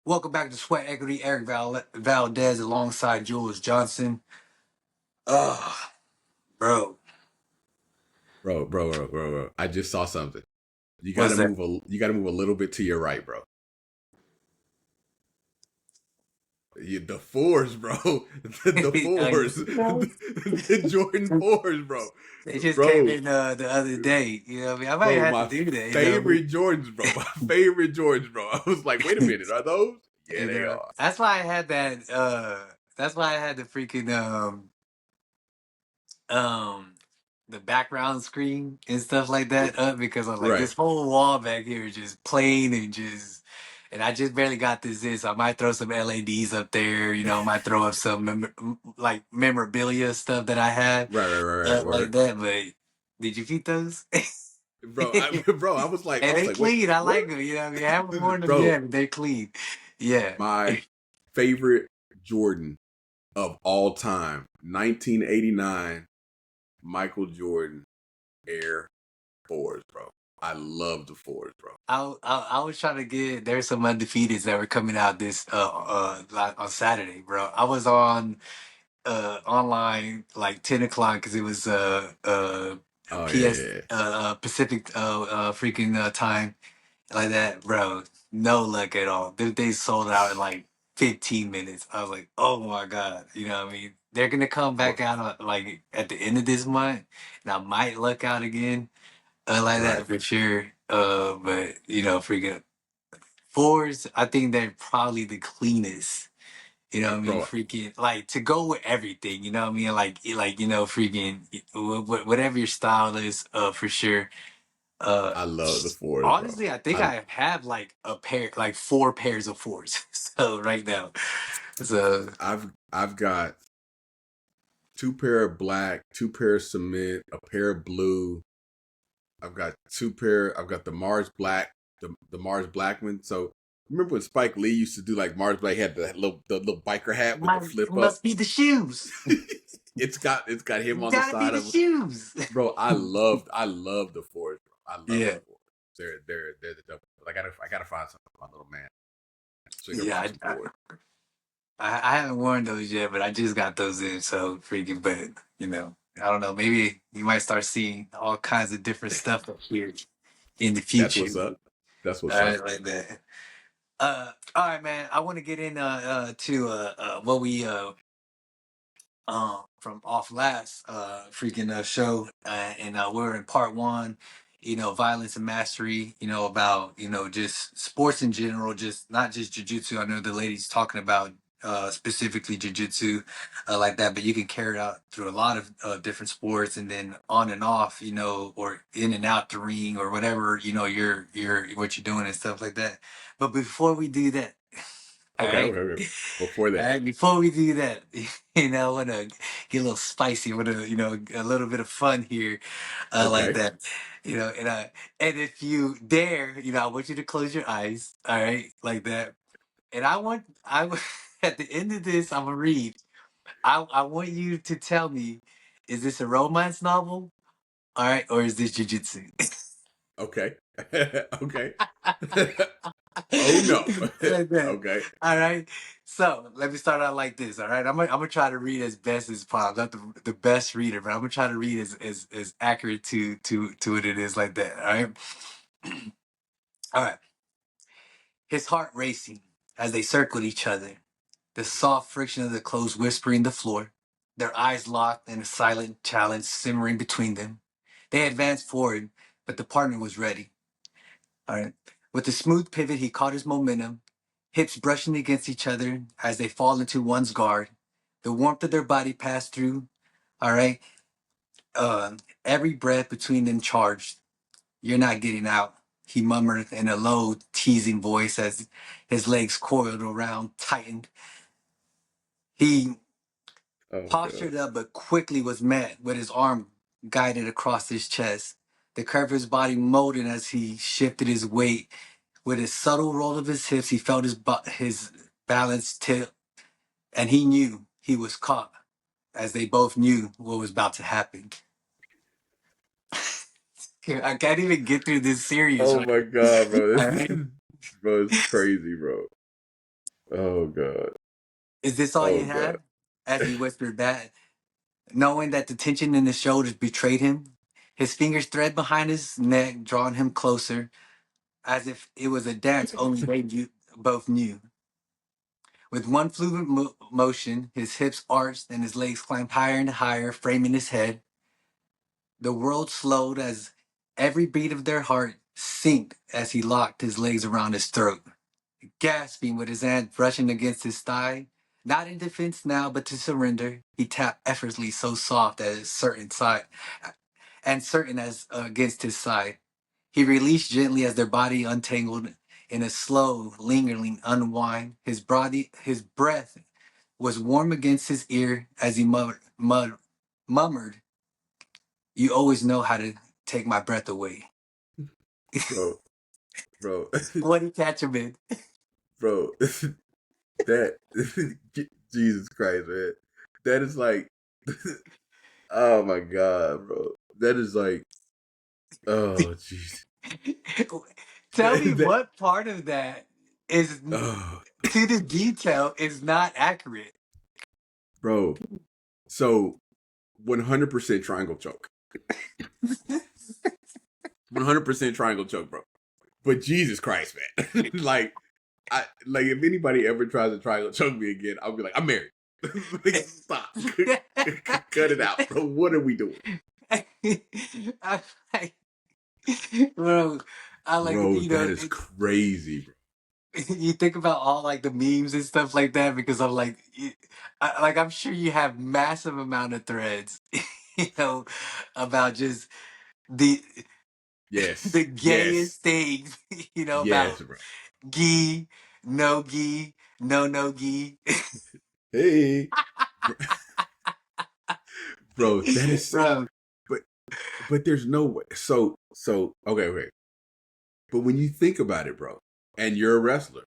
Welcome back to Sweat Equity. Eric Valdez alongside Jules Johnson. Oh, bro, Bro. I just saw something. You got what's to that? move a little bit to your right, bro. The fours, bro. The You fours. see those? The Jordan fours, bro. They just came Bro, in the other day. You know what I mean? I might bro, have to my do that. favorite Jordans, bro. My favorite Jordans, bro. I was like, wait a minute, are those? Yeah, You they know, are. that's why I had that. That's why I had the freaking um the background screen and stuff like that up because I'm like Right. this whole wall back here is just plain and I just barely got this in, so I might throw some LEDs up there, I might throw up some like memorabilia stuff that I had Right. like Word. that. But did you keep those? Bro, And bro, I was they like, wait, clean. I what? like them. I mean, I haven't worn them Bro, yet, but they're clean. Yeah. my favorite Jordan of all time, 1989 Michael Jordan Air Fours, bro. I love the fours, bro. I was trying to get there's some undefeateds that were coming out this like on Saturday, bro. I was on online like 10 o'clock because it was Oh yeah, PS yeah. Pacific freaking time like that, bro. No luck at all. They sold out in like 15 minutes. I was like, oh my god, you know what I mean? They're gonna come Bro, back out like at the end of this month, and I might luck out again like right, that for sure. But freaking fours, I think they're probably the cleanest. You know what I mean? bro. Freaking like to go with everything. You know what I mean? Freaking whatever your style is, for sure. Uh, I love the fours, bro. Honestly, I think I I have like a pair, like four pairs of fours. So right now, so I've got two pair of black, two pair of cement, a pair of blue. I've got two pair. I've got the Mars Black, the Mars Blackman. So remember when Spike Lee used to do like Mars Black? He had the little biker hat with the it flip up. must be the shoes. It's got him It's on the gotta be side the of it. shoes. Bro, I love the fours, bro. I love the Yeah, fours. They're the double. But I gotta find something for my little man so he can rock yeah. some fours. I haven't worn those yet, but I just got those in. So freaking, but I don't know. Maybe you might start seeing all kinds of different stuff up here in the That's future. what's up. That's what's All right, up. like that. All right, man. I want to get in to what we from off last freaking show, and we're in part one. Violence and mastery. About just sports in general, just not just jujitsu. I know the lady's talking about specifically jujitsu like that, but you can carry it out through a lot of different sports, and then on and off, or in and out the ring or whatever, you're what you're doing and stuff like that. But before we do that, all Okay, right. okay, okay. Before All that, right, before we do that, I want to get a little spicy. I want to, a little bit of fun here, like okay, that, and if you dare, I want you to close your eyes, all right, like that. And at the end of this, I'm gonna read. I want you to tell me, is this a romance novel, all right, or is this jujitsu? okay, okay. Oh no. Like that. Okay, All right. So let me start out like this. All right. I'm gonna try to read as best as possible. Not the best reader, but I'm gonna try to read as accurate to what it is like that. All right. All right. His heart racing as they circled each other. The soft friction of the clothes whispering the floor. Their eyes locked and a silent challenge simmering between them. They advanced forward, but the partner was ready. All right. With a smooth pivot, he caught his momentum, hips brushing against each other as they fall into one's guard. The warmth of their body passed through. All right. Every breath between them charged. You're not getting out, he murmured in a low, teasing voice as his legs coiled around, tightened. He oh god. postured up, but quickly was met with his arm guided across his chest. The curve of his body molded as he shifted his weight. With a subtle roll of his hips, he felt his balance tip, and he knew he was caught, as they both knew what was about to happen. I can't even get through this series, Oh right? my god, bro. All This right. bro is crazy, bro. Oh God. Is this all Oh you God. have? As he whispered back, knowing that the tension in his shoulders betrayed him. His fingers thread behind his neck, drawing him closer, as if it was a dance only both knew. With one fluid motion, his hips arched and his legs climbed higher and higher, framing his head. The world slowed as every beat of their heart synced as he locked his legs around his throat, gasping with his hand brushing against his thigh. Not in defense now, but to surrender, he tapped effortlessly, so soft as certain side, and certain as against his side. He released gently as their body untangled in a slow, lingering unwind. His breath was warm against his ear as he murmured, "You always know how to take my breath away." Bro, bro, What did he catch him in? bro. That Jesus Christ, man. That is like, oh my God, bro. That is like, oh jeez. Tell me That, what part of that is oh, to the detail is not accurate. bro. So 100% triangle choke. 100% triangle choke, bro. But Jesus Christ, man. Like if anybody ever tries to triangle choke me again, I'll be like, I'm married. Like, stop. Cut it out, bro. What are we doing? I like, bro, I like, Bro, that is crazy, bro. you think about all like the memes and stuff like that because I'm like, like I'm sure you have massive amount of threads, you know, about just the Yes. the Yes. gayest things, Yes, about bro. gi, no gi, no gi. Hey. Bro, that is Bro, but but there's no way. So okay. But when you think about it, bro, and you're a wrestler,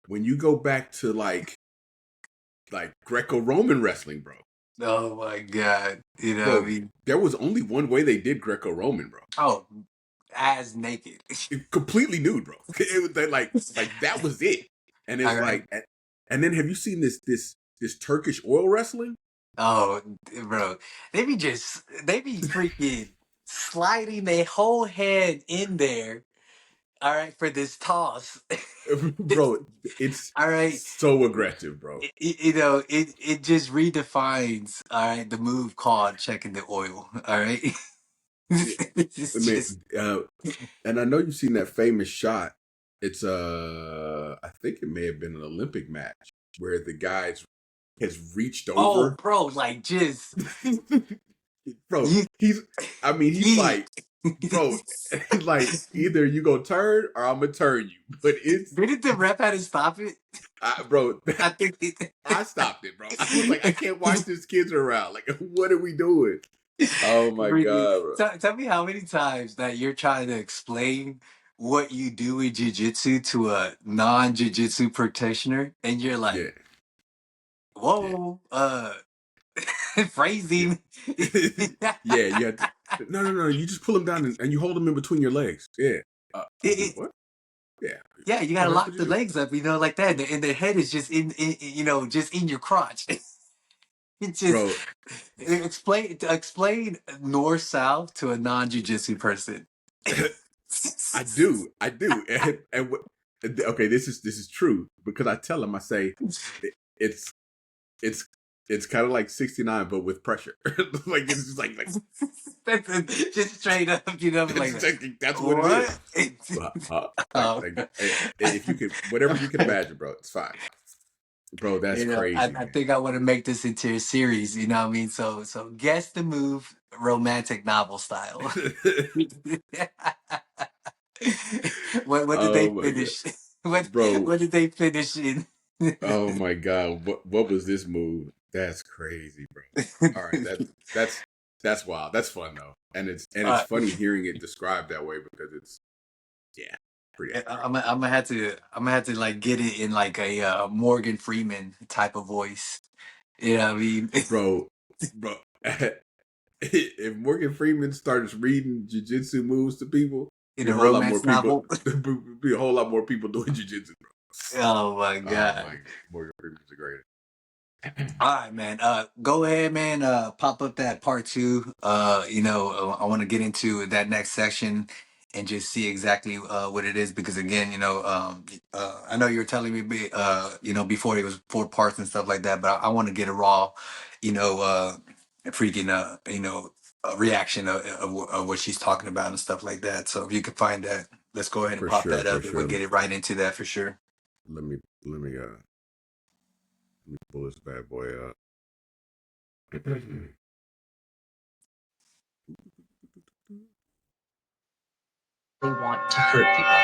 when you go back to like Greco-Roman wrestling, oh my God, what I bro, mean? there was only one way they did Greco-Roman, bro. Oh, as naked. Completely nude, bro. It was like that was it. And All it's right. like and then have you seen this Turkish oil wrestling? Oh, bro, they be freaking sliding their whole head in there. All right, for this toss. Bro, it's All right, so aggressive, bro. it just redefines. All right, the move called checking the oil. All right, Yeah, I it's mean, just and I know you've seen that famous shot. It's I think it may have been an Olympic match where the guy has reached oh, over. bro, like just Bro, you, he's yeah. like, bro, like either you gonna turn or I'm gonna turn you. But it's Didn't the rep had to stop it? bro, I think. I stopped it, bro. I was like, I can't watch this kids around. Like, what are we doing? Oh my Really, God, bro. tell me how many times that you're trying to explain what you do in jujitsu to a non-jujitsu practitioner, and you're like, Yeah, yeah, "Whoa, yeah. phrasing." Yeah, you had to, no. You just pull him down and you hold him in between your legs. Yeah. I It- do it- what? Yeah. yeah, you Oh, gotta that's lock what you the do. legs up, like that, and the head is just just in your crotch. It just Bro, explain north south to a non-jujitsu person. I do. Okay, this is true because I tell him, I say, it's it's it's kind of like 69 but with pressure. Like it's just like Just straight up, like that. that's what it is. What? Like if you could, whatever you can imagine, bro, it's fine. Bro, that's crazy, I think I want to make this into a series. You know what I mean? So guess the move, romantic novel style. man. What did they Oh my God, finish? What bro. what did they finish in? Oh my God, what was this move? That's crazy, bro. All right, that's wild. That's fun though, and it's uh, funny hearing it described that way because it's yeah, pretty accurate, I'm gonna have to like get it in like a Morgan Freeman type of voice. You know what I mean? bro. Bro, if Morgan Freeman starts reading jujitsu moves to people, In be a a whole lot more romance people. novel. Be a whole lot more people doing jujitsu, bro. Oh my Oh my, god. Morgan Freeman's a great. All right, man. Go ahead, man. Pop up that part two. I want to get into that next section and just see exactly what it is because again, I know you were telling me, before it was 4 parts and stuff like that, but I want to get a raw, you know, freaking, reaction of what she's talking about and stuff like that. So if you could find that, let's go ahead and For pop sure, that for up and we'll sure. get it right into that for sure. Let me pull this bad boy up. They want to hurt people.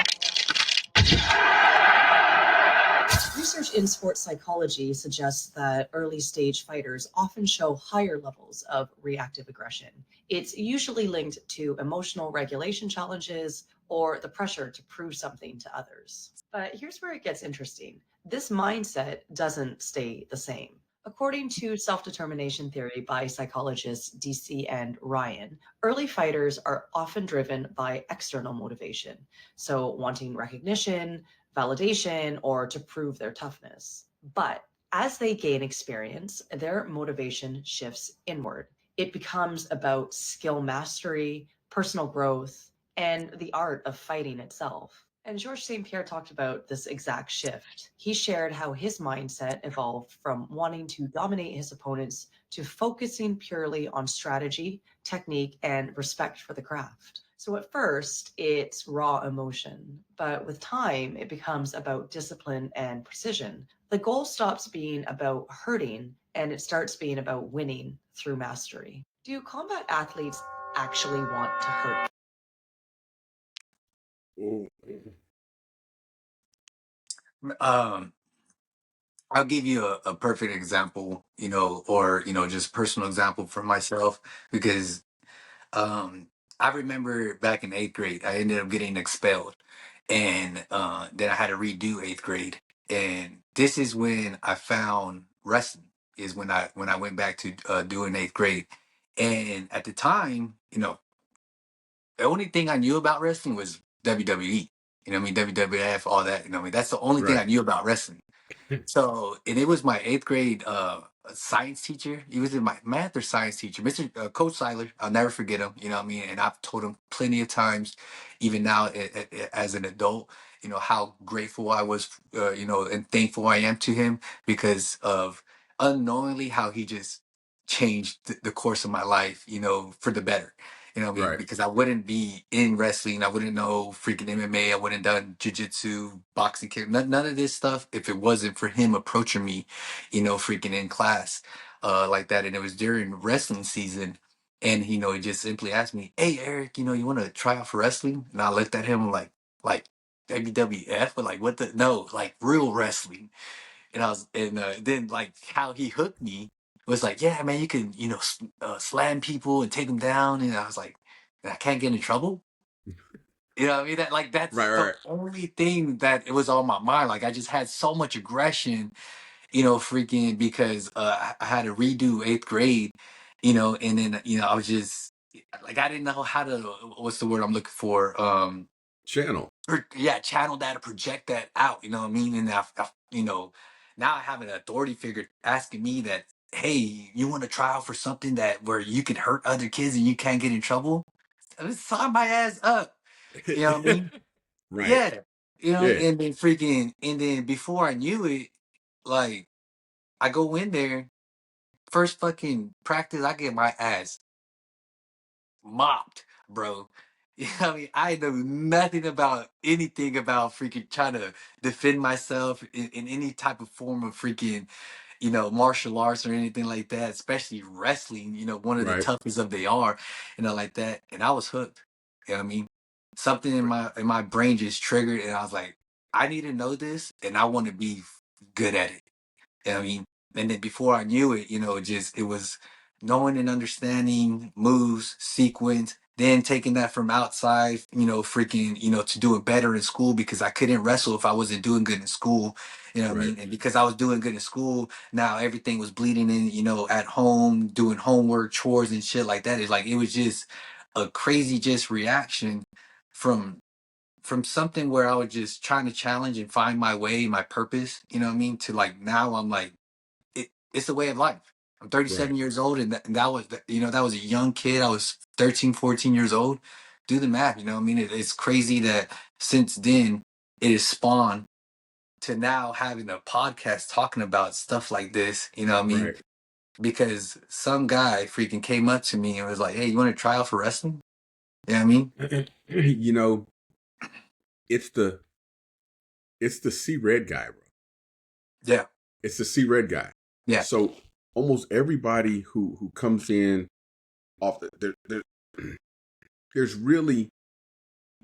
Research in sports psychology suggests that early stage fighters often show higher levels of reactive aggression. It's usually linked to emotional regulation challenges or the pressure to prove something to others. But here's where it gets interesting. This mindset doesn't stay the same. According to self determination theory by psychologists DC and Ryan, early fighters are often driven by external motivation. So, wanting recognition, validation, or to prove their toughness. But as they gain experience, their motivation shifts inward. It becomes about skill mastery, personal growth, and the art of fighting itself. And Georges St. Pierre talked about this exact shift. He shared how his mindset evolved from wanting to dominate his opponents to focusing purely on strategy, technique, and respect for the craft. So at first, it's raw emotion, but with time, it becomes about discipline and precision. The goal stops being about hurting and it starts being about winning through mastery. Do combat athletes actually want to hurt? Ooh. Um, I'll give you a perfect example, or just personal example for myself because um, I remember back in 8th grade, I ended up getting expelled, and then I had to redo 8th grade, and this is when I found wrestling. Is when I went back to doing 8th grade, and at the time, the only thing I knew about wrestling was WWE. You know what I mean? WWF, all that. You know what I mean? That's the only thing I Right, knew about wrestling. So, and it was my 8th grade science teacher. He was in my math or science teacher, Mr. Coach Seiler. I'll never forget him. You know what I mean? And I've told him plenty of times, even now as an adult, how grateful I was, and thankful I am to him because of unknowingly how he just changed the course of my life, for the better. You know what I mean? right, Because I wouldn't be in wrestling. I wouldn't know freaking MMA. I wouldn't done jujitsu, boxing, kick, none of this stuff if it wasn't for him approaching me, freaking in class, like that. And it was during wrestling season. And, he just simply asked me, "Hey, Eric, you want to try out for wrestling?" And I looked at him like WWF, but like, what the, no, like real wrestling. And then like how he hooked me was like, yeah, man, you can, slam people and take them down. And I was like, I can't get in trouble. You know what I mean? That's right, the right. only thing that it was on my mind. Like I just had so much aggression, freaking because I had to redo 8th grade, and then, I was just like, I didn't know how to, what's the word I'm looking for? Channel. Yeah, channel that or project that out. You know what I mean? And now I have an authority figure asking me that, hey, you want to try out for something that where you can hurt other kids and you can't get in trouble? Sign my ass up. You know what I mean? Right. Yeah. Yeah. And then before I knew it, like I go in there, first fucking practice, I get my ass mopped, bro. You know what I mean? I know nothing about anything about freaking trying to defend myself in any type of form of freaking, martial arts or anything like that, especially wrestling, one of the Right. toughest of they are, like that. And I was hooked. You know what I mean? Something in my brain just triggered and I was like, I need to know this and I want to be good at it. You know what I mean? And then before I knew it, it was knowing and understanding moves, sequence, then taking that from outside, freaking, to do it better in school because I couldn't wrestle if I wasn't doing good in school. You know what I Right. mean? And because I was doing good in school, now everything was bleeding in, at home, doing homework, chores and shit like that. It's like it was just a crazy just reaction from from something where I was just trying to challenge and find my way, my purpose, you know what I mean? To like now I'm like, it's a way of life. I'm 37 Right. years old, and that was, you know, that was a young kid. I was 13, 14 years old. Do the math, you know what I mean? It's crazy that since then it has spawned to now having a podcast talking about stuff like this, you know what I mean? Right. Because some guy freaking came up to me and was like, hey, you want to try out for wrestling? You know what I mean? You know, it's the C Red guy, bro. Yeah. It's the C Red guy. Yeah. So almost everybody who comes in off there's really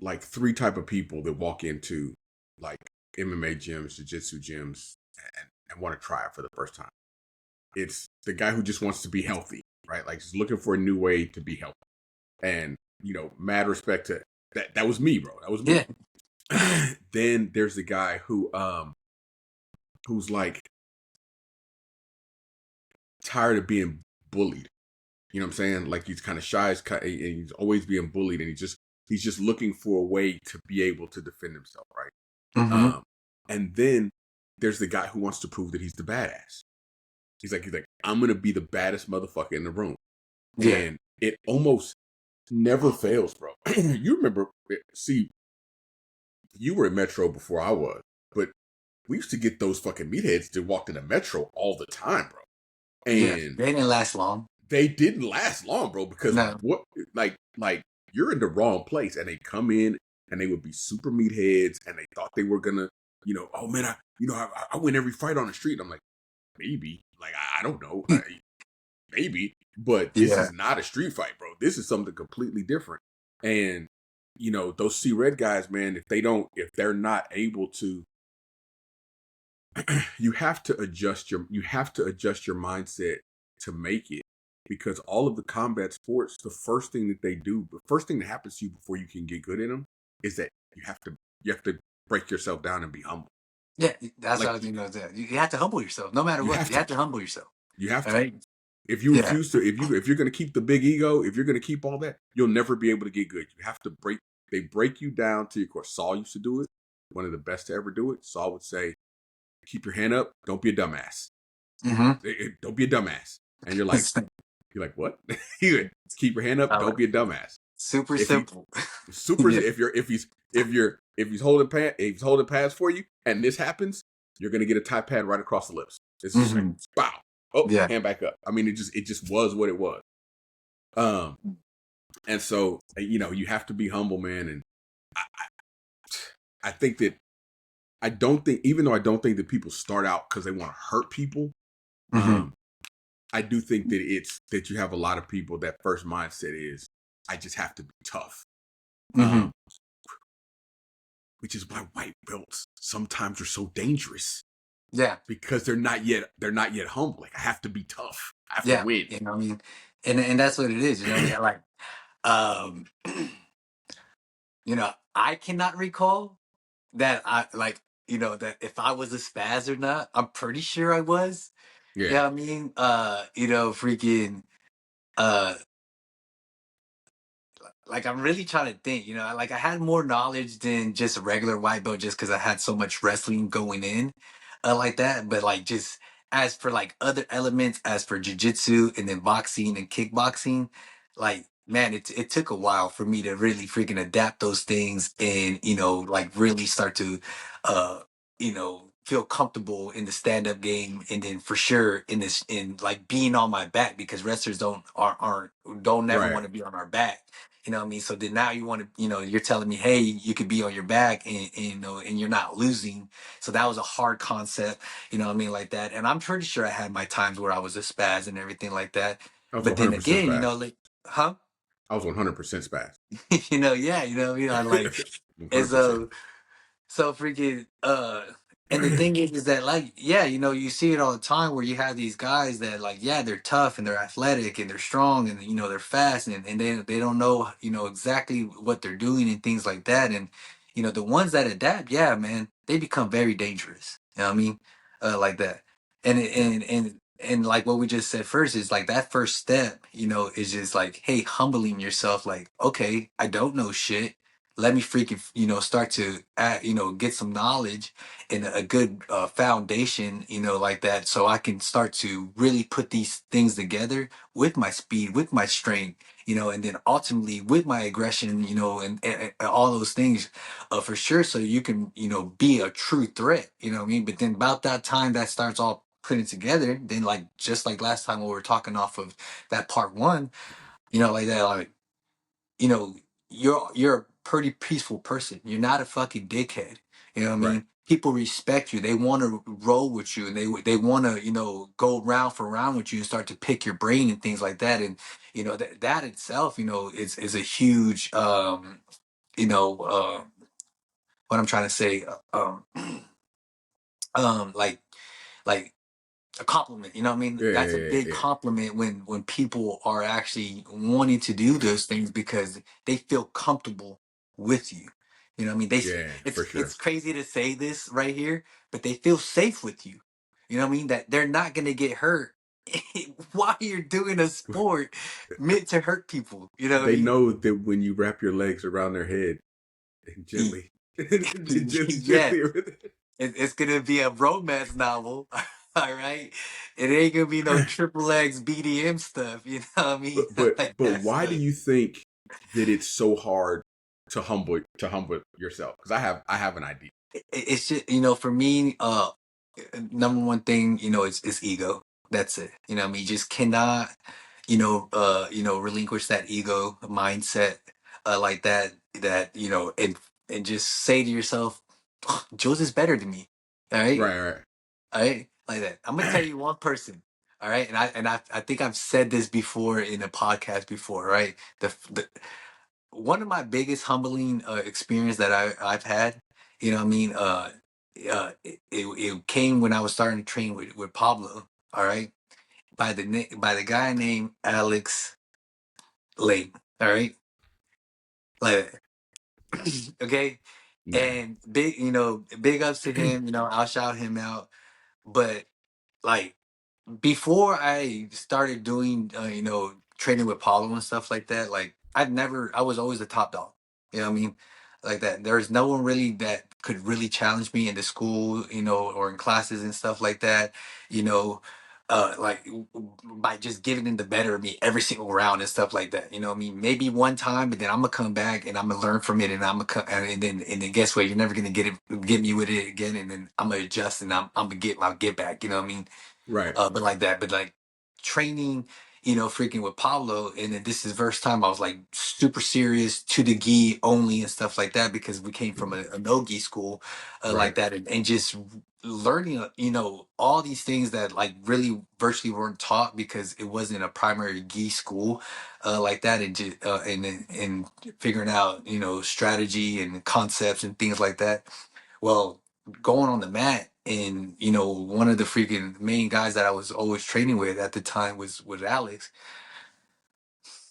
like three type of people that walk into like MMA gyms, jiu-jitsu gyms, and want to try it for the first time. It's the guy who just wants to be healthy, right? Like just looking for a new way to be healthy. And, you know, mad respect to that. That was me, bro. That was me. Yeah. Then there's the guy who's like tired of being bullied. You know what I'm saying? Like he's kind of shy, and he's always being bullied, and he's just looking for a way to be able to defend himself, right? Mm-hmm. And then there's the guy who wants to prove that he's the badass. He's like, I'm gonna be the baddest motherfucker in the room, Yeah. and it almost never fails, bro. You remember? See, you were in Metro before I was, but we used to get those fucking meatheads that walked in the Metro all the time, bro. Yeah. And They didn't last long. they didn't last long, bro, because No. what like you're in the wrong place, and they come in and they would be super meatheads, and they thought they were gonna, you know, oh man, I win every fight on the street. And I'm like, maybe, like I don't know, maybe, but this Yeah. is not a street fight, bro. This is something completely different. And you know, those C Red guys, man, if they're not able to, you have to adjust your mindset to make it, because all of the combat sports, the first thing that happens to you before you can get good in them is that you have to break yourself down and be humble. Yeah, that's Like what I was going to say. You have to humble yourself, no matter what. You have to humble yourself. You have All to. right. If you Yeah. refuse to, if you're going to keep the big ego, if you're going to keep all that, you'll never be able to get good. You have to break. They break you down to your core. Saul used to do it. One of the best to ever do it. Saul would say, "Keep your hand up. Don't be a dumbass. Mm-hmm. Don't be a dumbass." And you're like, what? He would, keep your hand up. Don't be a dumbass. Super If he- simple. Super. Yeah. If he's holding pads for you, and this happens, you're gonna get a tie pad right across the lips. It's just like, wow. Oh, Yeah. hand back up. I mean, it just was what it was. And so, you know, you have to be humble, man. And I think that even though I don't think that people start out because they want to hurt people, I do think that you have a lot of people that first mindset is, I just have to be tough. Which is why white belts sometimes are so dangerous. Yeah. Because they're not yet humble. Like, I have to be tough. I have to win. You know what I mean? And that's what it is, you know what I mean? Like, you know, I cannot recall that that if I was a spaz or not. I'm pretty sure I was. Yeah. You know what I mean? Freaking like I'm really trying to think, you know, like I had more knowledge than just a regular white belt just because I had so much wrestling going in like that. But like just as for like other elements, as for jujitsu and then boxing and kickboxing, like man, it took a while for me to really freaking adapt those things and, you know, like really start to feel comfortable in the stand-up game, and then for sure in like being on my back, because wrestlers don't never Right. want to be on our back. You know what I mean? So then now you want to, you know, you're telling me, hey, you could be on your back and you know, and you're not losing. So that was a hard concept, you know what I mean? Like that. And I'm pretty sure I had my times where I was a spaz and everything like that. I was But then 100% again, you spaz. know, like, huh? I was 100% spaz. You know, yeah, you know, like, 100%. so freaking, and the thing is that like, yeah, you know, you see it all the time where you have these guys that like, yeah, they're tough and they're athletic and they're strong and, you know, they're fast and they don't know, you know, exactly what they're doing and things like that. And, you know, the ones that adapt, yeah, man, they become very dangerous. You know what I mean? Like that. And like what we just said first is like that first step, you know, is just like, hey, humbling yourself, like, okay, I don't know shit. let me freaking, start to get some knowledge and a good foundation, like that, so I can start to really put these things together with my speed, with my strength, and then ultimately with my aggression, and all those things, for sure. So you can, be a true threat, what I mean? But then about that time that starts all putting together, then like, just like last time when we were talking off of that part one, like that, like, you know, you're a pretty peaceful person. You're not a fucking dickhead. You know what I Right. mean? People respect you. They want to roll with you, and they want to, go round for round with you and start to pick your brain and things like that. And that itself, is a huge, you know, uh, what I'm trying to say, like like a compliment. You know what I mean? Yeah, That's a yeah, big yeah, compliment when people are actually wanting to do those things because they feel comfortable with you. You know what I mean? yeah, It's for it's sure. crazy to say this right here, but they feel safe with you. You know what I mean? That they're not gonna get hurt while you're doing a sport meant to hurt people. You know what I They mean? know that when you wrap your legs around their head and gently, gently, Yeah, gently. it's gonna be a romance novel. All right, it ain't gonna be no triple X BDM stuff. You know what I mean? Like But that why do stuff. you think that it's so hard to humble yourself? Because I have an idea. It's just, for me, number one thing, is ego. That's it. You know what I mean? You just cannot, relinquish that ego mindset, like that, and just say to yourself, Jules is better than me. All right. Right, All right, like that. I'm gonna tell right, you one person. All right, and I think I've said this before in a podcast before. Right, the one of my biggest humbling experience that I've had. You know what I mean? It came when I was starting to train with Pablo. All right, by the guy named Alex Lane. All right, like okay, man. and big ups to him. I'll shout him out. But like, before I started doing, training with Paulo and stuff like that, like I was always the top dog. You know what I mean? Like that. There's no one really that could really challenge me in the school, or in classes and stuff like that, you know, like by just giving in the better of me every single round and stuff like that. You know what I mean? Maybe one time, but then I'm gonna come back and I'm gonna learn from it, and I'm gonna come, and then guess what? You're never gonna get me with it again, and then I'm gonna adjust, and I'm gonna get my get back. You know what I mean? Right, But like that, but like training, freaking with Pablo, and then this is first time I was like super serious to the gi only and stuff like that because we came from a no gi school, like right, that, and just learning, all these things that like really virtually weren't taught because it wasn't a primary gi school, like that, and just and figuring out, strategy and concepts and things like that. Well, going on the mat, and one of the freaking main guys that I was always training with at the time was Alex.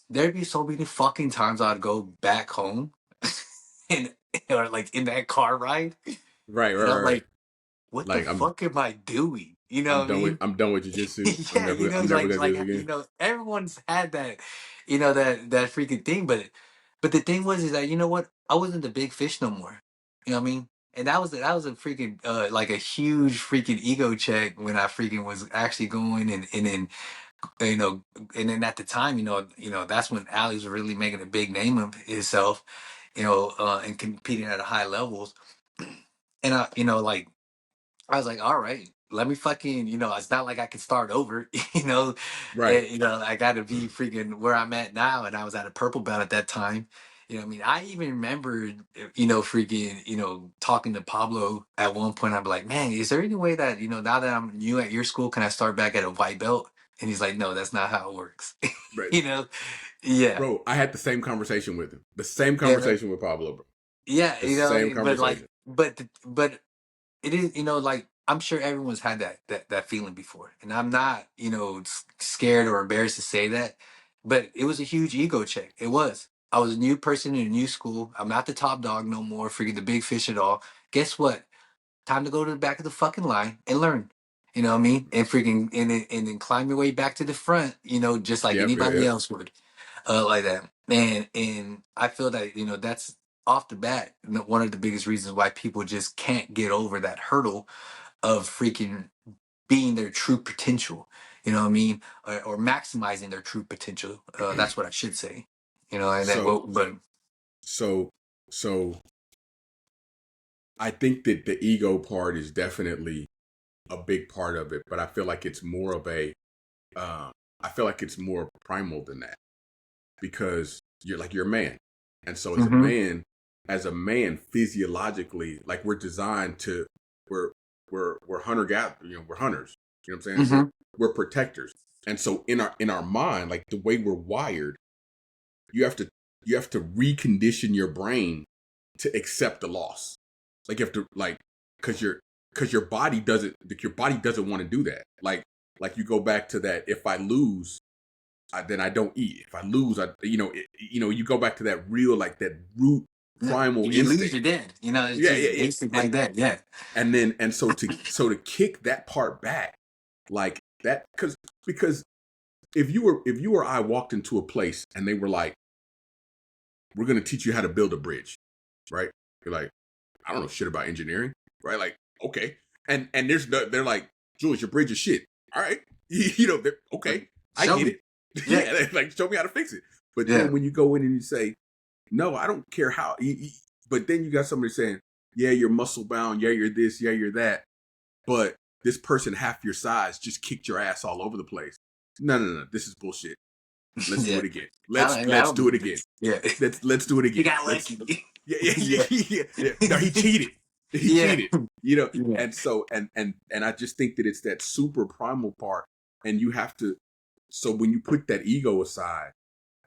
There'd be so many fucking times I'd go back home and or like in that car ride, right, and I'm right. like, what the Like fuck am I doing? You know what I mean? I'm done with jujitsu. Yeah, I'm never gonna do this like again. everyone's had that, that freaking thing. But the thing was is that, what, I wasn't the big fish no more. You know what I mean? And that was a freaking like a huge freaking ego check when I freaking was actually going, and then you know and then at the time, that's when Alex was really making a big name of himself, and competing at a high levels. And like, I was like, all right, let me fucking, it's not like I can start over, Right, I got to be freaking where I'm at now. And I was at a purple belt at that time. You know what I mean? I even remember, freaking, talking to Pablo at one point. I'm like, man, is there any way that, now that I'm new at your school, can I start back at a white belt? And he's like, no, that's not how it works. right, you know? Yeah. bro. I had the same conversation with him. The same Yeah. conversation with Pablo, bro. Yeah. The same But like, conversation. but it is, like, I'm sure everyone's had that feeling before, and I'm not, scared or embarrassed to say that, but it was a huge ego check. It was. I was a new person in a new school. I'm not the top dog no more, freaking the big fish at all. Guess what? Time to go to the back of the fucking line and learn. You know what I mean? And freaking, and then climb your way back to the front, just like Yep, yep, anybody yep. else would, like that. And I feel that, that's off the bat, one of the biggest reasons why people just can't get over that hurdle of freaking being their true potential. You know what I mean? Or maximizing their true potential. That's what I should say. You know, and then, So but so so I think that the ego part is definitely a big part of it, but I feel like it's more of a I feel like it's more primal than that, because you're a man. And so hmm as a man physiologically, like we're we're hunter gatherer, we're hunters. You know what I'm saying? hmm We're protectors. And so in our mind, like the way we're wired, you have to recondition your brain to accept the loss. Like you have to, like, because your body doesn't, want to do that. Like you go back to that, if I lose, then I don't eat. If I lose, you go back to that real, like that root primal if you lose, instinct. you're dead. You know, it's Yeah, just yeah, basic yeah. like that. Yeah. And so to kick that part back, like that, because if you or I walked into a place and they were like, we're going to teach you how to build a bridge, right? You're like, I don't know shit about engineering, right? Like, okay. And they're like, Jules, your bridge is shit. All right. Okay, I Show get me. it. Yeah. Yeah, like, show me how to fix it. But Yeah. then when you go in and you say, no, I don't care how. But then you got somebody saying, yeah, you're muscle bound. Yeah, you're this. Yeah, you're that. But this person half your size just kicked your ass all over the place. No. This is bullshit. Let's do Yeah. it again. I Let's don't do it believe again. it. Yeah. Let's do it You again. got Let's lucky. yeah. Yeah. Yeah. No, he cheated. He Yeah. cheated. Yeah. And so and I just think that it's that super primal part, and you have to. So when you put that ego aside,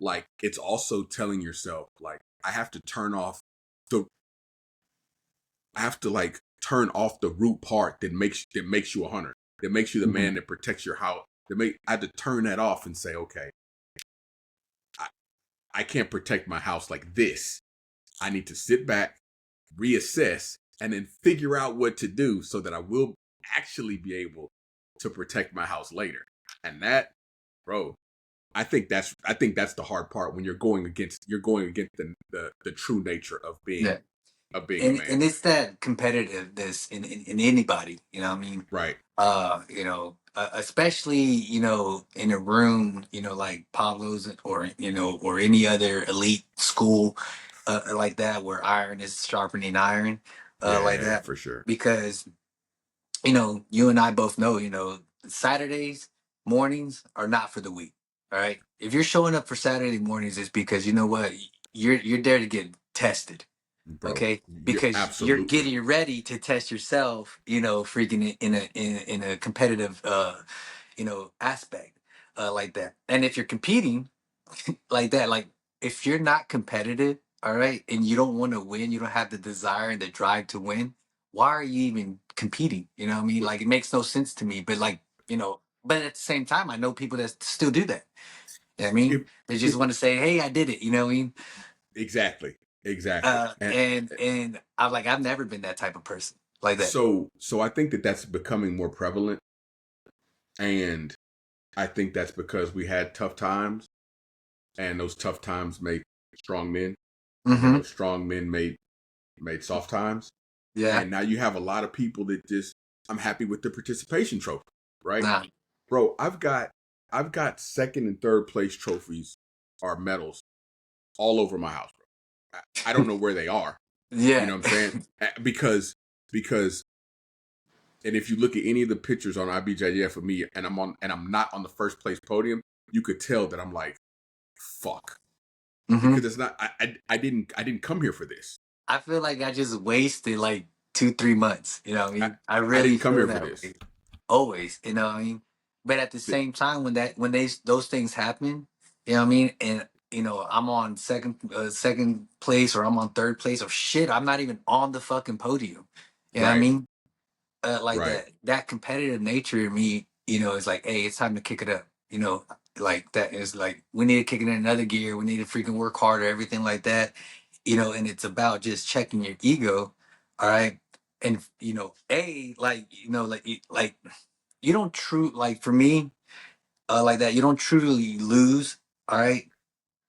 like it's also telling yourself, like I have to the like turn off the root part that makes you a hunter, that makes you the Mhm. man that protects your house. I had to turn that off and say, okay, I can't protect my house like this. I need to sit back, reassess, and then figure out what to do so that I will actually be able to protect my house later. And that, bro, I think that's the hard part when you're going against the true nature of being Yeah. a man. And it's that competitiveness in anybody, you know what I mean? Right. Especially, in a room, like Pablo's or any other elite school, like that, where iron is sharpening iron, like Yeah, that. for sure. Because, you and I both know, Saturdays mornings are not for the weak. All right. If you're showing up for Saturday mornings, it's because you know what? You're there to get tested. Bro, Okay, you're because you're absolutely getting ready to test yourself, freaking in a competitive aspect, like that. And if you're competing like that, like if you're not competitive, all right, and you don't want to win, you don't have the desire and the drive to win, why are you even competing? You know what I mean? Like it makes no sense to me. But like, but at the same time, I know people that still do that. You know what I mean? if They just if want to say, "Hey, I did it." You know what I mean? exactly. And I'm like, I've never been that type of person like that. So I think that that's becoming more prevalent, and I think that's because we had tough times, and those tough times made strong men, and then Mm-hmm. those strong men made soft times. Yeah. And now you have a lot of people that just, I'm happy with the participation trophy, right? Nah. Bro, I've got second and third place trophies or medals all over my house, bro. I don't know where they are. You Yeah. know what I'm saying? Because and if you look at any of the pictures on IBJJF of me, and I'm not on the first place podium, you could tell that I'm like, fuck. Mm-hmm. Because it's not, I didn't come here for this. I feel like I just wasted like 2-3 months. You know what I I, mean? I I really didn't come feel here for that this. way. Always. You know what I mean? But at the same time, when those things happen, you know what I mean? And I'm on second place, or I'm on third place, or shit, I'm not even on the fucking podium. You know what I Right, mean? Like right. that competitive nature in me, is like, hey, it's time to kick it up. Like that is like, we need to kick it in another gear. We need to freaking work harder, everything like that. And it's about just checking your ego, all right. And like you don't like for me, like that, you don't truly lose, all right,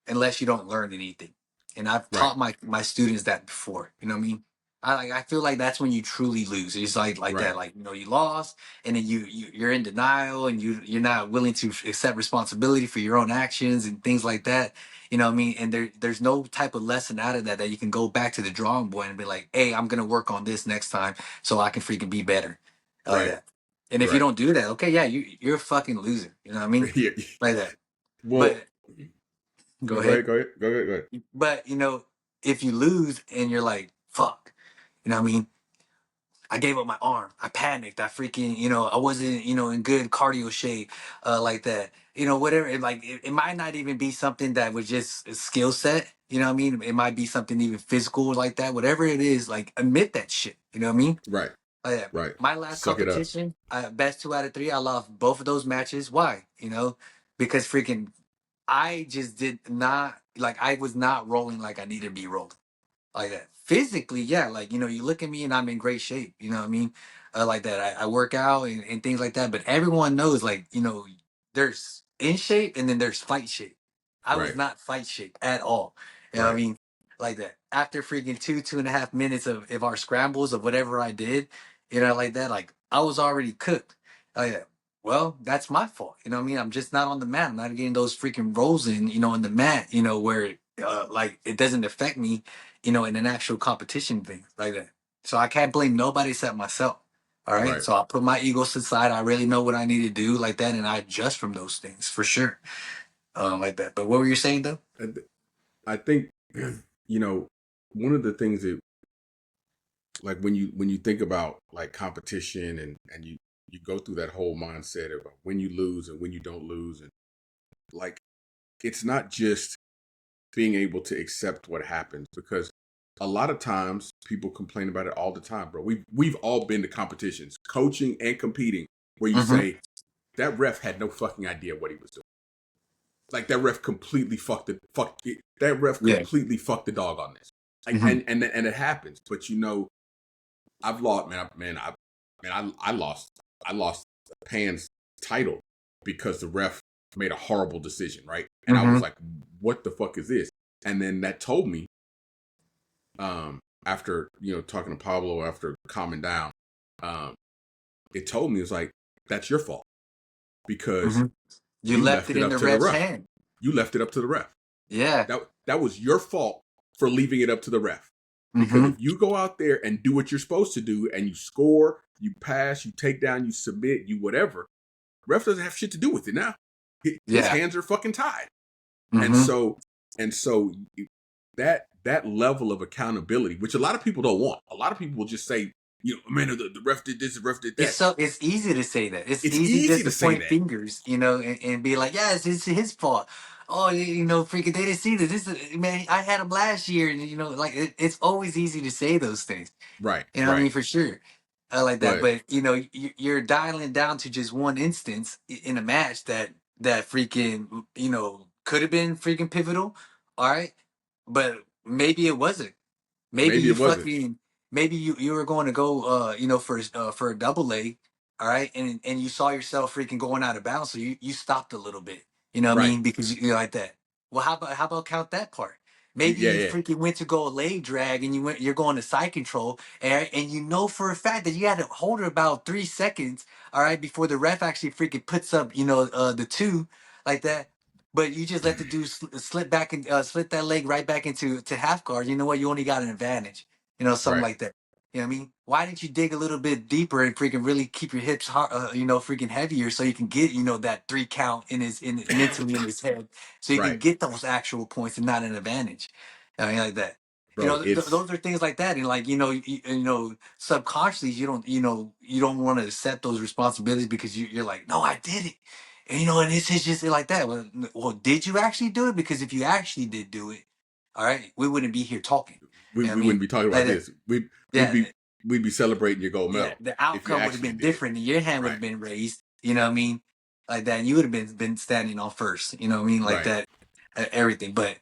unless you don't learn anything. And I've Right. taught my students that before. You know what I mean? I feel like that's when you truly lose. It's like Right. that, like, you know, you lost, and then you're in denial, and you're not willing to accept responsibility for your own actions and things like that. You know what I mean? And there's no type of lesson out of that that you can go back to the drawing board and be like, hey, I'm gonna work on this next time so I can freaking be better. Like Right. that. And if you Right. don't do that, okay, yeah, you're a fucking loser. You know what I mean? Yeah. Like that. Well, But go no, go ahead. ahead. Go ahead. Go ahead. Go ahead. But you know, if you lose and you're like, fuck, you know what I mean? I gave up my arm. I panicked. I freaking, you know, I wasn't, you know, in good cardio shape, like that. You know, whatever. It might not even be something that was just a skill set. You know what I mean? It might be something even physical like that. Whatever it is, like admit that shit. You know what I mean? Right. Yeah. Right. My last Suck it up. competition, best 2 out of 3. I lost both of those matches. Why? You know, because freaking, I just did not like. I was not rolling like I needed to be rolling like that. Physically, yeah, like, you know, you look at me and I'm in great shape. You know what I mean? Like that. I work out and things like that. But everyone knows, like, you know, there's in shape and then there's fight shape. I was Right. not fight shape at all. You know what I Right. mean? Like that. After freaking 2.5 minutes of our scrambles of whatever I did, you know, like that, like I was already cooked. Like that. Well, that's my fault. You know what I mean? I'm just not on the mat. I'm not getting those freaking rolls in, you know, in the mat, you know, where like it doesn't affect me, you know, in an actual competition thing like that. So I can't blame nobody except myself. All right. Right. So I put my egos aside. I really know what I need to do like that, and I adjust from those things for sure. Like that. But what were you saying though? I think, you know, one of the things that, like, when you think about like competition and you go through that whole mindset of when you lose and when you don't lose, and like, it's not just being able to accept what happens, because a lot of times people complain about it all the time, bro. We've all been to competitions, coaching and competing, where you Mm-hmm. say that ref had no fucking idea what he was doing. Like, that ref completely that ref Yeah. completely fucked the dog on this. Like, Mm-hmm. and it happens. But you know, I've lost, I lost Pan's title because the ref made a horrible decision, right? And I Mm-hmm. was like, what the fuck is this? And then that told me, after, you know, talking to Pablo after calming down, it told me, it's like, that's your fault, because Mm-hmm. You you left left it it in up the to the ref's ref. hand. You left it up to the ref. Yeah. That was your fault for leaving it up to the ref. Because Mm-hmm. if you go out there and do what you're supposed to do, and you score, you pass, you take down, you submit, you whatever, ref doesn't have shit to do with it now. His Yeah. hands are fucking tied. Mm-hmm. And so that level of accountability, which a lot of people don't want. A lot of people will just say, you know, man, the ref did this, the ref did that. It's easy to say that. It's It's easy easy just to to say point that. fingers, you know, and be like, yeah, it's his fault. Oh, you know, freaking, they didn't see this. This is, man, I had him last year, and you know, like it's always easy to say those things. Right, You know what I right. mean? For sure. I like that. But But you know, you're dialing down to just one instance in a match that freaking, you know, could have been freaking pivotal. All right, but maybe it wasn't. Maybe maybe you it wasn't. fucking maybe you were going to go you know, for a double leg, all right, and you saw yourself freaking going out of bounds, so you stopped a little bit. You know what I Right. mean? Because you're like that. Well, how about count that part? Maybe Yeah, you yeah. freaking went to go a leg drag and you're going to side control, and you know for a fact that you had to hold it about 3 seconds, all right, before the ref actually freaking puts up, you know, the two like that. But you just let the dude slip back and slip that leg right back into half guard. You know what? You only got an advantage. You know, something Right. like that. You know what I mean? Why didn't you dig a little bit deeper and freaking really keep your hips hard, you know, freaking heavier, so you can get, you know, that 3 count in mentally in his head, so you can Right. get those actual points and not an advantage. I mean, like that. You Bro, know, it's those are things like that, and like, you know, subconsciously you don't want to accept those responsibilities because you're like, no, I did it. And you know, and it's just like that. Well, did you actually do it? Because if you actually did do it, all right, we wouldn't be here talking. You know what I we wouldn't mean? be talking Like about that. this. We'd Yeah, be celebrating your gold yeah. medal The if you outcome would have actually been did it. different, and your hand would Right. have been raised. You know what I mean? Like that. And you would have been standing on first. You know what I mean? Like Right. that. Everything. But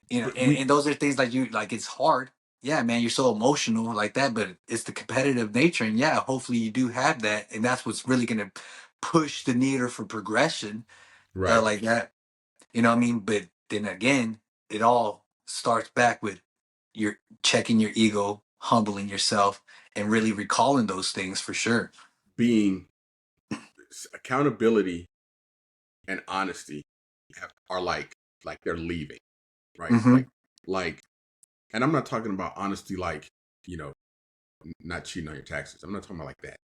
you know, But and those are things like it's hard. Yeah, man, you're so emotional like that, but it's the competitive nature, and yeah, hopefully you do have that, and that's what's really gonna push the needle for progression, right. like that. You know what I mean? But then again, it all starts back with your checking your ego, humbling yourself, and really recalling those things for sure. Being accountability and honesty are like they're leaving, right? Mhm. Like, and I'm not talking about honesty like, not cheating on your taxes. I'm not talking about like that.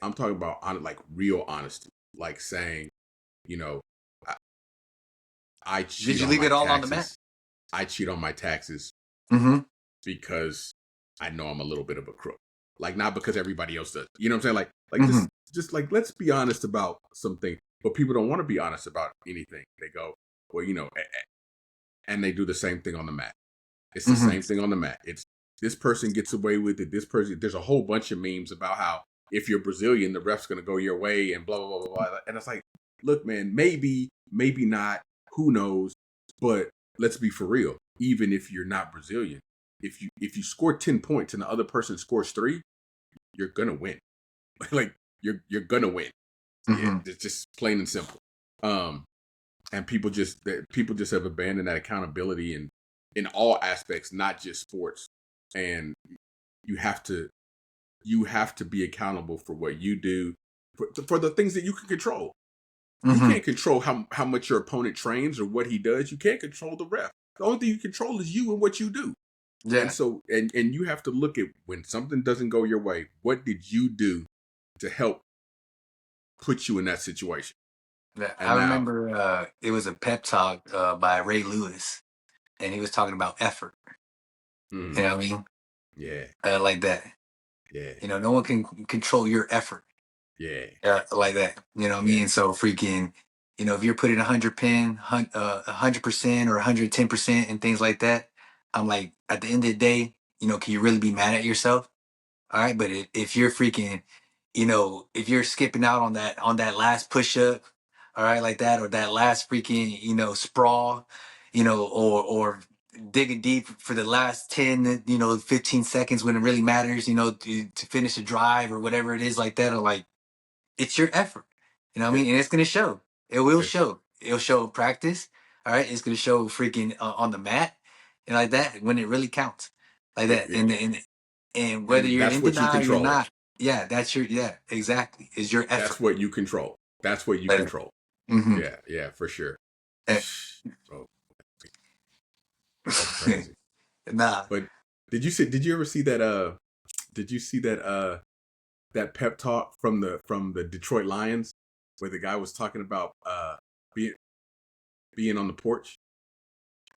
I'm talking about like real honesty, like saying, you know, I, I Did cheat you on leave my it all on the mat? taxes. I cheat on my taxes Mhm. because I know I'm a little bit of a crook. Like, not because everybody else does. You know what I'm saying? Like Mhm. just like, let's be honest about something. But people don't want to be honest about anything. They go, well, and they do the same thing on the mat. It's the Mhm. same thing on the mat. It's this person gets away with it. This person, there's a whole bunch of memes about how if you're Brazilian, the ref's going to go your way and blah, blah, blah, blah, blah. And it's like, look, man, maybe not. Who knows? But let's be for real. Even if you're not Brazilian, if you score 10 points and the other person scores 3, you're going to win. Like, you're going to win. Yeah, Mhm. it's just plain and simple. And people just have abandoned that accountability in all aspects, not just sports. And you have to be accountable for what you do, for the things that you can control. You Mhm. can't control how much your opponent trains or what he does. You can't control the ref. The only thing you control is you and what you do. And Yeah. so and you have to look at when something doesn't go your way, what did you do to help put you in that situation? Yeah. I And now, remember it was a pep talk by Ray Lewis, and he was talking about effort. You know what I mean? yeah, Like that. yeah, No one can control your effort. yeah, Like that. You know what I yeah. mean? So freaking, if you're putting 100% or 110% and things like that, I'm like, at the end of the day, can you really be mad at yourself? All right, but if you're freaking, if you're skipping out on that last push up, all right, like that, or that last freaking, sprawl, or digging deep for the last 10, 15 seconds when it really matters, to finish a drive or whatever it is like that, or like, it's your effort. You know what I mean? And it's gonna show. It will Yeah. show. It'll show in practice. All right, it's gonna show freaking on the mat and like that when it really counts, like that. Yeah. And whether And you're that's in what you denial or control. not, that's exactly. Is your effort. That's what you control. That's what you control. Mm-hmm. Yeah, for sure. Bro, that's crazy. Nah. But did you ever see that that pep talk from the Detroit Lions where the guy was talking about being on the porch?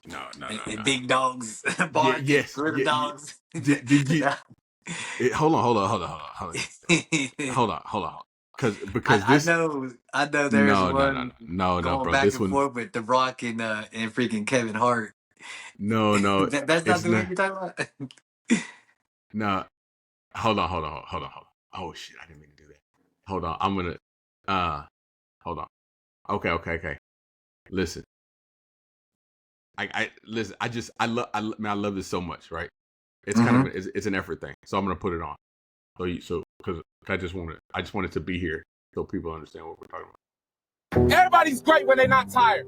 No. And big dogs Yeah, barking, yes. little Yeah. dogs. Did you hold on. Because I this know. I know. There's no, one going bro. back This and one forth with The Rock and freaking Kevin Hart. no, That's not it's the one not. you're talking about. No, hold on. Oh shit, I didn't mean to do that. Hold on, I'm gonna hold on. Okay. Listen, I listen. I love this so much, right? It's kind of Mm-hmm. it's an effort thing, so I'm gonna put it on. So because I just wanted to be here so people understand what we're talking about. Everybody's great when they're not tired.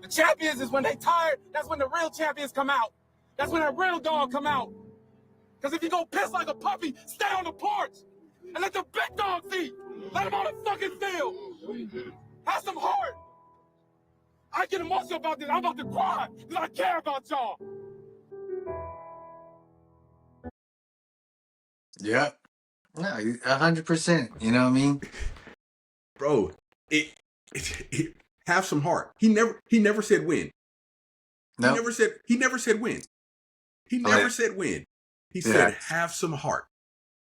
The champions is when they tired. That's when the real champions come out. That's when the real dog come out. Because if you go piss like a puppy, stay on the porch and let the big dogs eat. Let them on the fucking field. Have some heart. I get emotional about this. I'm about to cry because I care about y'all. Yeah. No, 100%. You know what I mean? Bro, it have some heart. He never said win. He No. never said win. He I like never it. said win. He Yeah. said have some heart.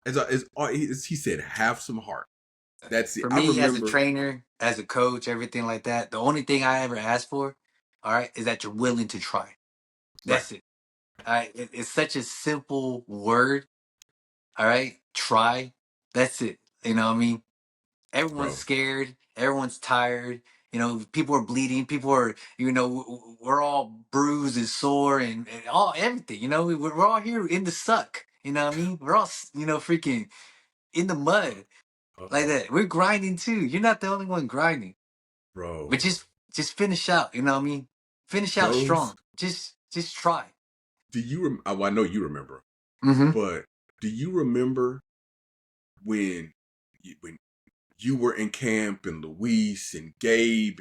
He said have some heart. That's it. For I me, as a remember. trainer, as a coach, everything like that, the only thing I ever ask for, all right, is that you're willing to try. Right, That's it. All right. It's such a simple word. All right. Try. That's it. You know what I mean? Everyone's bro. scared. Everyone's tired. People are bleeding. People are, we're all bruised and sore and all everything. We're all here in the suck. You know what I mean? We're all, freaking in the mud like Uh-oh. that. We're grinding too. You're not the only one grinding. But Bro. just finish out. You know what I mean? Finish out Those strong. Just try. do you? Well, I know you remember, Mm-hmm. but do you remember when you were in camp and Luis and Gabe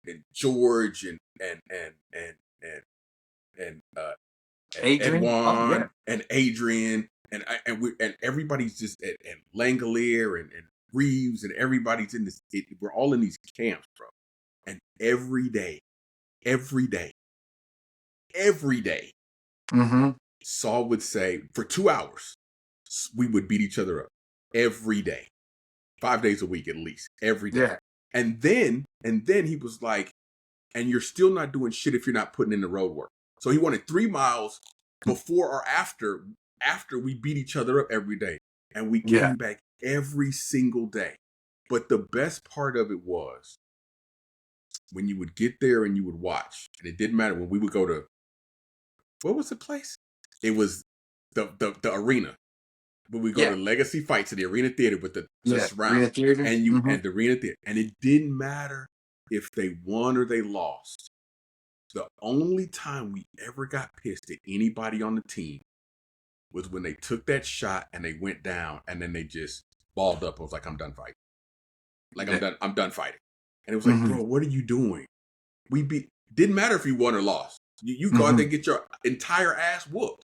and George and Adrian. Oh yeah. Edwan and Adrian and everybody's just and Langolier and Reeves and everybody's in this. We're all in these camps, bro. And every day, Mm-hmm. Saul would say for 2 hours, we would beat each other up every day, 5 days a week at least, every day. Yeah. And then he was like, and you're still not doing shit if you're not putting in the road work. So he wanted 3 miles before or after we beat each other up every day. And we Yeah. came back every single day. But the best part of it was when you would get there and you would watch, and it didn't matter when we would go to, what was the place? It was the arena. When we go to Legacy Fights in the Arena Theater with the surround Arena Theater. and you and the Arena Theater, and it didn't matter if they won or they lost. The only time we ever got pissed at anybody on the team was when they took that shot and they went down, and then they just balled up. I was like, I'm done fighting. Like I'm done fighting. And it was like, bro, what are you doing? Didn't matter if you won or lost. You go out there and get your entire ass whooped.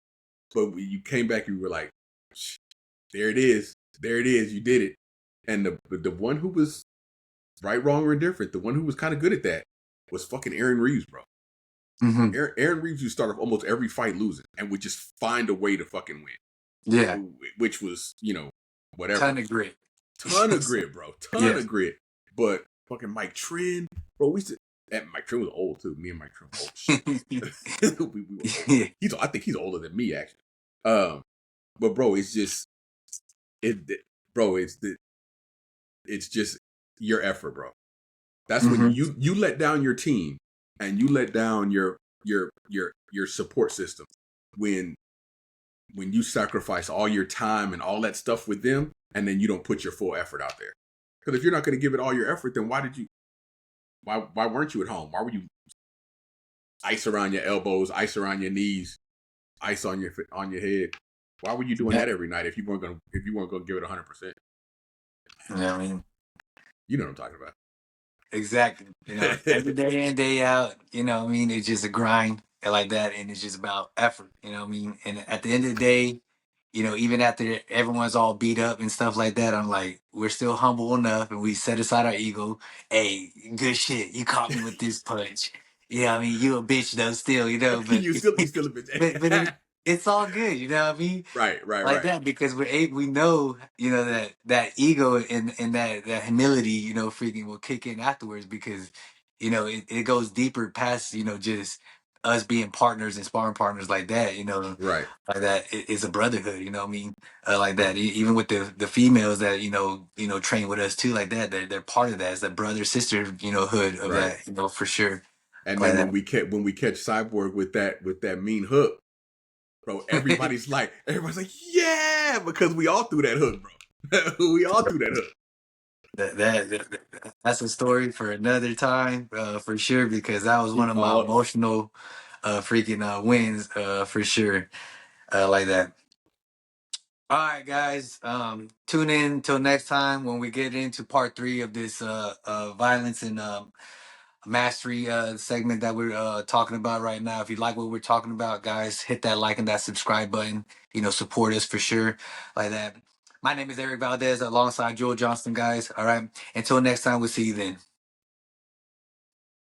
But when you came back, you were like, there it is. There it is. You did it. And the one who was right, wrong, or indifferent, the one who was kind of good at that was fucking Aaron Reeves, bro. Mm-hmm. Aaron Reeves would start off almost every fight losing and would just find a way to fucking win. Yeah. Which was, whatever. Ton of grit. Ton of grit, bro. Ton of grit. But fucking Mike Trinh, bro, and Mike Trinh was old too. Me and Mike Trinh were old. we were old. I think he's older than me, actually. But bro, it's just it's just your effort, bro. That's when you let down your team and you let down your support system when you sacrifice all your time and all that stuff with them, and then you don't put your full effort out there. Because if you're not going to give it all your effort, then why weren't you at home? Why were you ice around your elbows, ice around your knees, ice on your head? Why were you doing that every night if you weren't going to give it 100%? Yeah, I mean, you know what I'm talking about. Exactly. Every day in, day out, I mean, it's just a grind like that, and it's just about effort, what I mean? And at the end of the day, even after everyone's all beat up and stuff like that, I'm like, we're still humble enough, and we set aside our ego. Hey, good shit. You caught me with this punch. Yeah, I mean, you a bitch though, still, but you still a bitch. but it's all good, you know what I mean? Right. That, because we know, that ego and that humility, freaking will kick in afterwards, because, it goes deeper past, just us being partners and sparring partners like that, right. Like that. It's a brotherhood, what I mean? Like that. Even with the females that, train with us too, like that, they're part of that. It's a brother sister, hood of right. that, for sure. And then when we catch Cyborg with that mean hook, bro, everybody's like, yeah, because we all threw that hook, bro. We all threw that hook. That's a story for another time, for sure, because that was one of my emotional freaking wins, for sure, like that. All right, guys, tune in till next time when we get into part 3 of this violence and mastery segment that we're talking about right now. If you like what we're talking about, guys, hit that like and that subscribe button. Support us for sure, like that. My name is Eric Valdez alongside Joel Johnston, guys. All right, until next time, we'll see you then.